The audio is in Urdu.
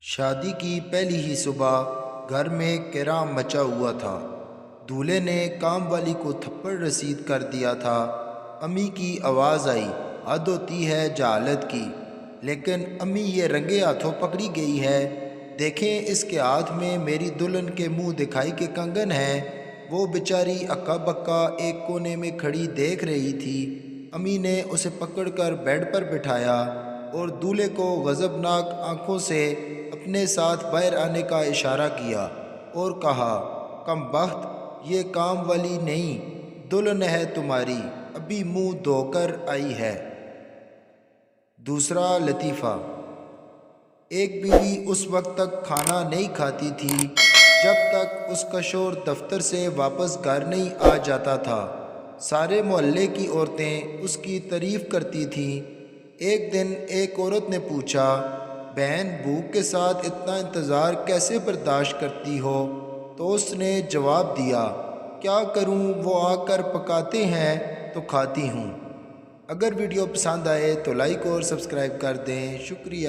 شادی کی پہلی ہی صبح گھر میں کرام مچا ہوا تھا۔ دولہے نے کام والی کو تھپڑ رسید کر دیا تھا۔ امی کی آواز آئی، حد ہوتی ہے جہالت کی، لیکن امی یہ رنگے ہاتھوں پکڑی گئی ہے۔ دیکھیں اس کے ہاتھ میں میری دلہن کے منہ دکھائی کے کنگن ہے۔ وہ بیچاری اکا بکا ایک کونے میں کھڑی دیکھ رہی تھی۔ امی نے اسے پکڑ کر بیڈ پر بٹھایا اور دولہے کو غضبناک آنکھوں سے اپنے ساتھ باہر آنے کا اشارہ کیا اور کہا، کم بخت، یہ کام والی نہیں، دلہن ہے تمہاری، ابھی منہ دھو کر آئی ہے۔ دوسرا لطیفہ۔ ایک بیوی اس وقت تک کھانا نہیں کھاتی تھی جب تک اس کا شوہر دفتر سے واپس گھر نہیں آ جاتا تھا۔ سارے محلے کی عورتیں اس کی تعریف کرتی تھیں۔ ایک دن ایک عورت نے پوچھا، بہن، بھوک کے ساتھ اتنا انتظار کیسے برداشت کرتی ہو؟ تو اس نے جواب دیا، کیا کروں، وہ آ کر پکاتے ہیں تو کھاتی ہوں۔ اگر ویڈیو پسند آئے تو لائک اور سبسکرائب کر دیں۔ شکریہ۔